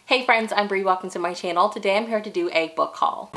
Hey friends, I'm Bree, welcome to my channel. Today I'm here to do a book haul.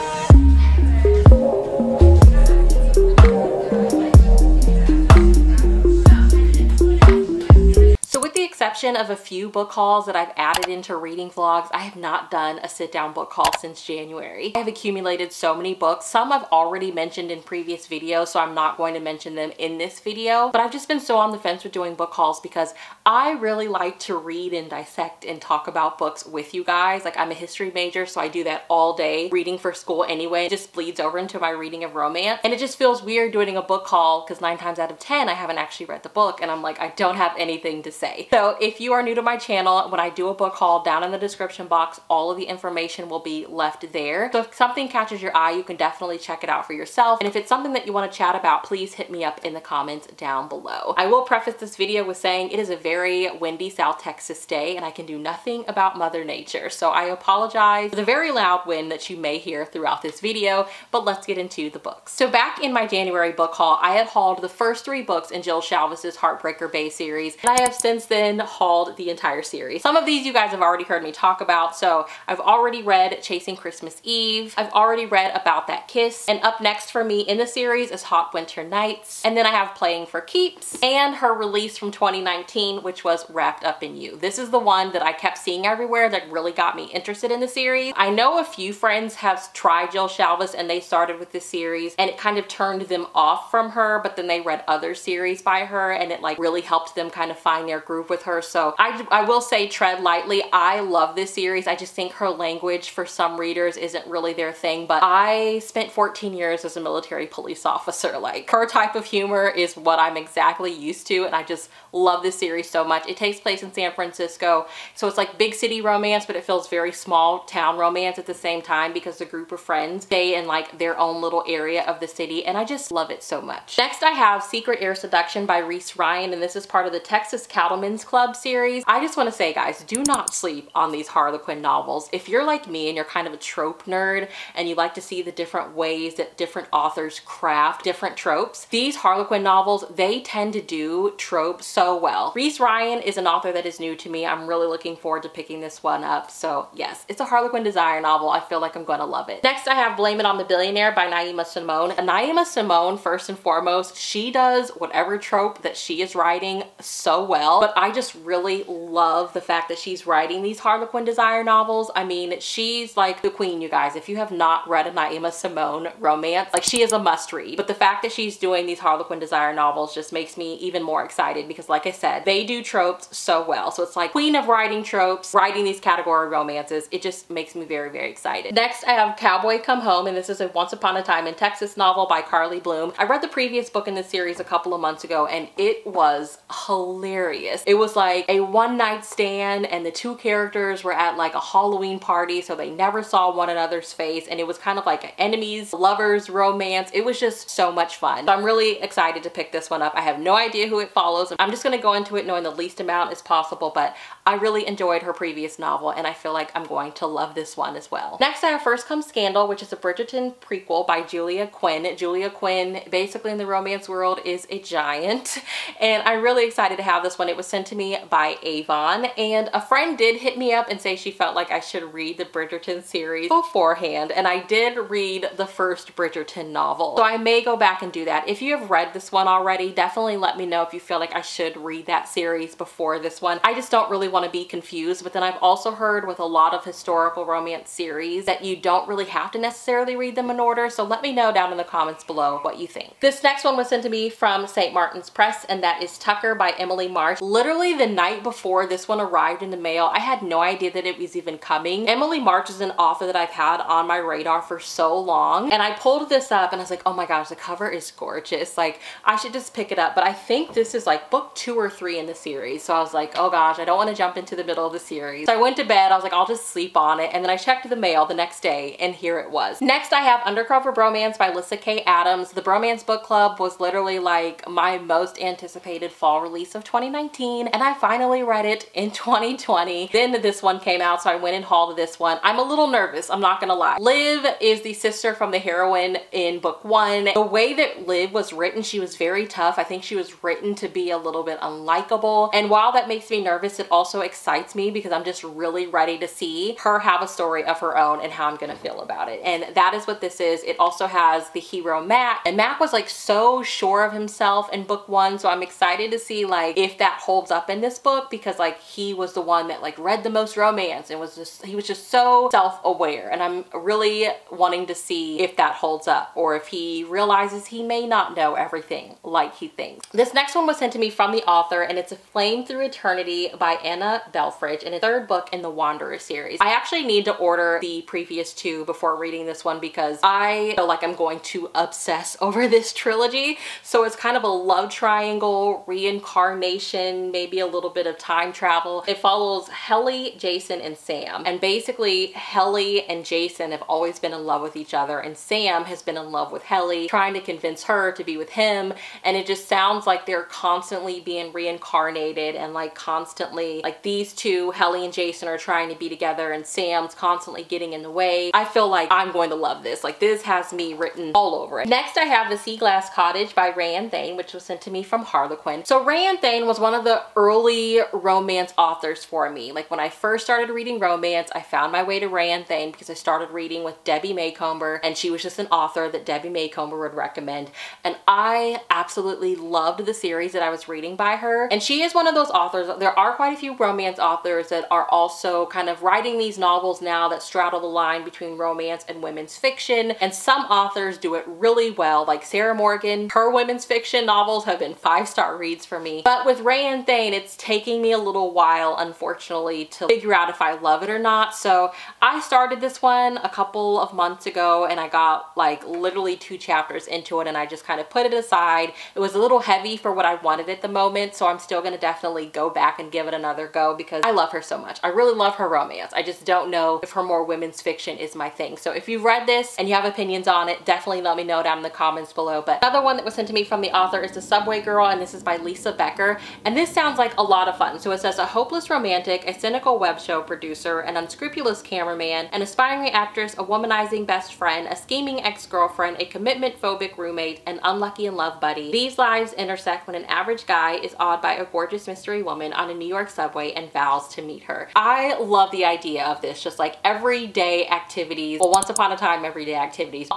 So with the exception of a few book hauls that I've added into reading vlogs, I have not done a sit-down book haul since January. I have accumulated so many books. Some I've already mentioned in previous videos, so I'm not going to mention them in this video. But I've just been so on the fence with doing book hauls because I really like to read and dissect and talk about books with you guys. Like, I'm a history major, so I do that all day, reading for school anyway. It just bleeds over into my reading of romance. And it just feels weird doing a book haul because 9 times out of 10, I haven't actually read the book and I'm like, I don't have anything to say. So if you are new to my channel, when I do a book haul, down in the description box, all of the information will be left there. So if something catches your eye, you can definitely check it out for yourself. And if it's something that you want to chat about, please hit me up in the comments down below. I will preface this video with saying it is a very windy South Texas day and I can do nothing about Mother Nature. So I apologize for the very loud wind that you may hear throughout this video, but let's get into the books. So back in my January book haul, I had hauled the first 3 books in Jill Shalvis's Heartbreaker Bay series, and I have since then hauled the entire series. Some of these you guys have already heard me talk about, so I've already read Chasing Christmas Eve, I've already read About That Kiss, and up next for me in the series is Hot Winter Nights, and then I have Playing for Keeps, and her release from 2019, which was Wrapped Up in You. This is the one that I kept seeing everywhere that really got me interested in the series. I know a few friends have tried Jill Shalvis and they started with this series and it kind of turned them off from her, but then they read other series by her and it like really helped them kind of find their groove with her. So I will say tread lightly. I love this series. I just think her language for some readers isn't really their thing, but I spent 14 years as a military police officer. Like, her type of humor is what I'm exactly used to, and I just love this series so much. It takes place in San Francisco, so it's like big city romance, but it feels very small town romance at the same time because the group of friends stay in like their own little area of the city, and I just love it so much. Next I have Secret Air Seduction by Reese Ryan, and this is part of the Texas Cattlemen's Club series. I just want to say, guys, do not sleep on these Harlequin novels. If you're like me and you're kind of a trope nerd and you like to see the different ways that different authors craft different tropes, these Harlequin novels, they tend to do tropes so well. Reese Ryan is an author that is new to me. I'm really looking forward to picking this one up. So yes, it's a Harlequin desire novel. I feel like I'm going to love it. Next I have Blame It on the Billionaire by Naima Simone. Naima Simone, first and foremost, she does whatever trope that she is writing so well, but I just really love the fact that she's writing these Harlequin desire novels. I mean, she's like the queen, you guys. If you have not read a Naima Simone romance, like, she is a must read. But the fact that she's doing these Harlequin desire novels just makes me even more excited because, like I said, they do tropes so well. So it's like queen of writing tropes, writing these category romances. It just makes me very, very excited. Next, I have Cowboy Come Home, and this is a Once Upon a Time in Texas novel by Carly Bloom. I read the previous book in this series a couple of months ago and it was hilarious. It was like a one-night stand and the 2 characters were at like a Halloween party, so they never saw one another's face, and it was kind of like an enemies, lovers romance. It was just so much fun. So I'm really excited to pick this one up. I have no idea who it follows. I'm just going to go into it knowing the least amount as possible, but I really enjoyed her previous novel and I feel like I'm going to love this one as well. Next I have First Comes Scandal, which is a Bridgerton prequel by Julia Quinn. Julia Quinn, basically in the romance world, is a giant, and I'm really excited to have this one. It was sent to me by Avon, and a friend did hit me up and say she felt like I should read the Bridgerton series beforehand, and I did read the first Bridgerton novel, so I may go back and do that. If you have read this one already, definitely let me know if you feel like I should read that series before this one. I just don't really want to be confused, but then I've also heard with a lot of historical romance series that you don't really have to necessarily read them in order, so let me know down in the comments below what you think. This next one was sent to me from St. Martin's Press, and that is Tucker by Emily Marsh. Literally the night before this one arrived in the mail, I had no idea that it was even coming. Emily Marsh is an author that I've had on my radar for so long, and I pulled this up and I was like, oh my gosh, the cover is gorgeous. Like, I should just pick it up, but I think this is like book 2 or 3 in the series, so I was like, oh gosh, I don't want to jump into the middle of the series. So I went to bed, I was like, I'll just sleep on it, and then I checked the mail the next day and here it was. Next I have Undercover Bromance by LYSSA K. Adams. The Bromance book club was literally like my most anticipated fall release of 2019, and and I finally read it in 2020. Then this one came out, so I went and hauled this one. I'm a little nervous, I'm not gonna lie. Liv is the sister from the heroine in book 1. The way that Liv was written, she was very tough. I think she was written to be a little bit unlikable, and while that makes me nervous, it also excites me because I'm just really ready to see her have a story of her own and how I'm gonna feel about it. And that is what this is. It also has the hero Mac, and Mac was like so sure of himself in book 1, so I'm excited to see like if that holds up in this book, because like he was the one that like read the most romance and he was just so self-aware, and I'm really wanting to see if that holds up or if he realizes he may not know everything like he thinks. This next one was sent to me from the author, and it's A Flame Through Eternity by Anna Belfrage, and a 3rd book in the Wanderer series. I actually need to order the previous 2 before reading this one because I feel like I'm going to obsess over this trilogy. So it's kind of a love triangle, reincarnation, maybe a little bit of time travel. It follows Helly, Jason, and Sam. And basically Helly and Jason have always been in love with each other, and Sam has been in love with Helly, trying to convince her to be with him. And it just sounds like they're constantly being reincarnated, and like constantly like these two, Helly and Jason, are trying to be together and Sam's constantly getting in the way. I feel like I'm going to love this. Like this has me written all over it. Next I have The Sea Glass Cottage by RAEANNE THAYNE, which was sent to me from Harlequin. So RAEANNE THAYNE was one of the early romance authors for me. Like when I first started reading romance, I found my way to RAEANNE THAYNE because I started reading with Debbie Maycomber, and she was just an author that Debbie Maycomber would recommend. And I absolutely loved the series that I was reading by her. And she is one of those authors. There are quite a few romance authors that are also kind of writing these novels now that straddle the line between romance and women's fiction. And some authors do it really well, like Sarah Morgan. Her women's fiction novels have been 5-star reads for me. But with RAEANNE THAYNE, it's taking me a little while, unfortunately, to figure out if I love it or not. So I started this one a couple of months ago, and I got like literally 2 chapters into it, and I just kind of put it aside. It was a little heavy for what I wanted at the moment, so I'm still gonna definitely go back and give it another go because I love her so much. I really love her romance. I just don't know if her more women's fiction is my thing. So if you've read this and you have opinions on it, definitely let me know down in the comments below. But another one that was sent to me from the author is The Subway Girl, and this is by LYSSA BECKER. And this sounds like a lot of fun. So it says, a hopeless romantic, a cynical web show producer, an unscrupulous cameraman, an aspiring actress, a womanizing best friend, a scheming ex-girlfriend, a commitment-phobic roommate, an unlucky in love buddy. These lives intersect when an average guy is awed by a gorgeous mystery woman on a New York subway and vows to meet her. I love the idea of this, just like everyday activities. Well, once upon a time, everyday activities,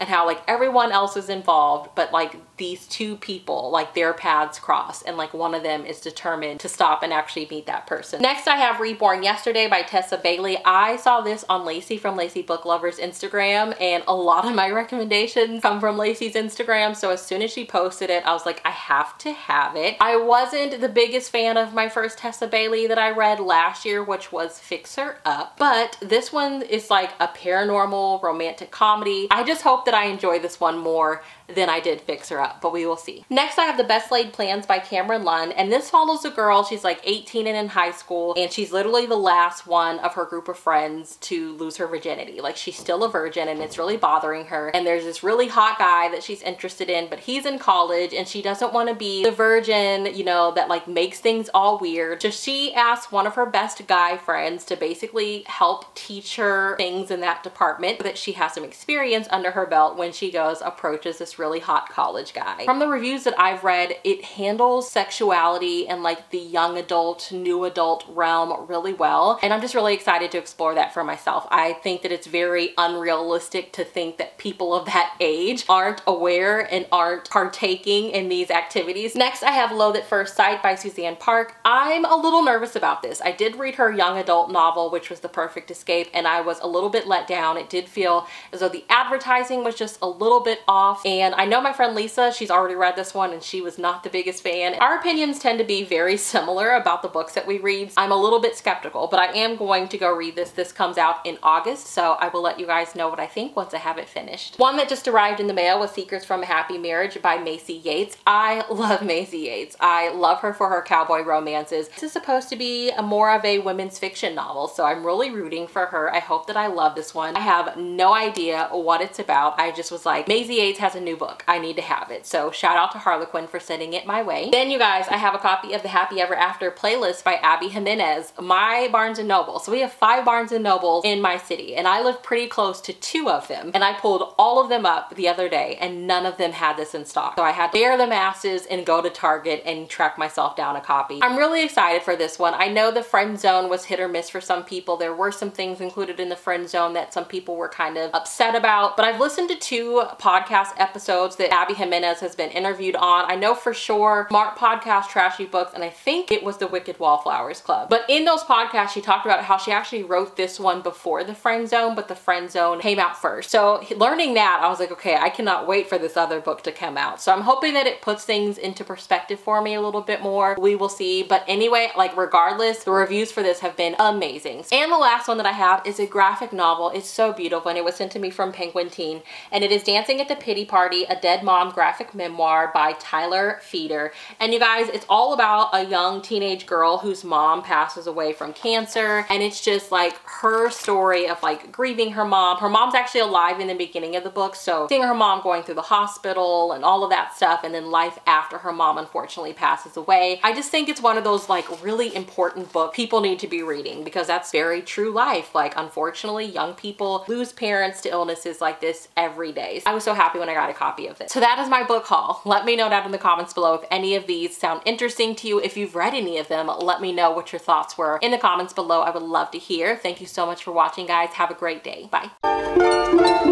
and how like everyone else is involved, but like these 2 people, like their paths cross, and like one of them is determined to stop and actually meet that person. Next I have Reborn Yesterday by Tessa Bailey. I saw this on Lacey from Lacey Book Lovers Instagram, and a lot of my recommendations come from Lacey's Instagram, so as soon as she posted it, I was like, I have to have it. I wasn't the biggest fan of my first Tessa Bailey that I read last year, which was Fix Her Up, but this one is like a paranormal romantic comedy. I just hope that I enjoy this one more than I did Fix Her Up, but we will see. Next I have The Best Laid Plans by Cameron Lund, and this follows a girl. She's like 18 and in high school, and she's literally the last one of her group of friends to lose her virginity. Like she's still a virgin, and it's really bothering her, and there's this really hot guy that she's interested in, but he's in college and she doesn't want to be the virgin, you know, that like makes things all weird. So she asks one of her best guy friends to basically help teach her things in that department so that she has some experience under her belt when she approaches this really hot college guy. From the reviews that I've read, it handles sexuality and like the young adult, new adult realm really well, and I'm just really excited to explore that for myself. I think that it's very unrealistic to think that people of that age aren't aware and aren't partaking in these activities. Next I have Loathe at First Sight by Suzanne Park. I'm a little nervous about this. I did read her young adult novel, which was The Perfect Escape, and I was a little bit let down. It did feel as though the advertising was just a little bit off, and I know my friend Lisa, she's already read this one and she was not the biggest fan. Our opinions tend to be very similar about the books that we read. I'm a little bit skeptical, but I am going to go read this. This comes out in August, so I will let you guys know what I think once I have it finished. One that just arrived in the mail was Secrets from a Happy Marriage by Macy Yates. I love Macy Yates. I love her for her cowboy romances. This is supposed to be more of a women's fiction novel, so I'm really rooting for her. I hope that I love this one. I have no idea what it's about. I just was like, Macy Yates has a new book. I need to have it. So shout out to Harlequin for sending it my way. Then you guys, I have a copy of the Happy Ever After playlist by Abby Jimenez, my Barnes & Noble. So we have 5 Barnes & Nobles in my city, and I live pretty close to 2 of them. And I pulled all of them up the other day, and none of them had this in stock. So I had to dare the masses and go to Target and track myself down a copy. I'm really excited for this one. I know the friend zone was hit or miss for some people. There were some things included in the friend zone that some people were kind of upset about, but I've listened to 2 podcast episodes that Abby Jimenez has been interviewed on. I know for sure Mark Podcast Trashy Books, and I think it was the Wicked Wallflowers Club. But in those podcasts, she talked about how she actually wrote this one before the friend zone, but the friend zone came out first. So learning that, I was like, okay, I cannot wait for this other book to come out. So I'm hoping that it puts things into perspective for me a little bit more. We will see. But anyway, like regardless, the reviews for this have been amazing. And the last one that I have is a graphic novel. It's so beautiful, and it was sent to me from Penguin Teen, and it is Dancing at the Pity Party, a Dead Mom graphic memoir by Tyler Feeder. And you guys, it's all about a young teenage girl whose mom passes away from cancer, and it's just like her story of like grieving her mom. Her mom's actually alive in the beginning of the book, so seeing her mom going through the hospital and all of that stuff, and then life after her mom unfortunately passes away. I just think it's one of those like really important books people need to be reading, because that's very true life. Like unfortunately, young people lose parents to illnesses like this every day. I was so happy when I got a copy of it. So that is my book haul. Let me know down in the comments below if any of these sound interesting to you. If you've read any of them, let me know what your thoughts were in the comments below. I would love to hear. Thank you so much for watching, guys. Have a great day. Bye.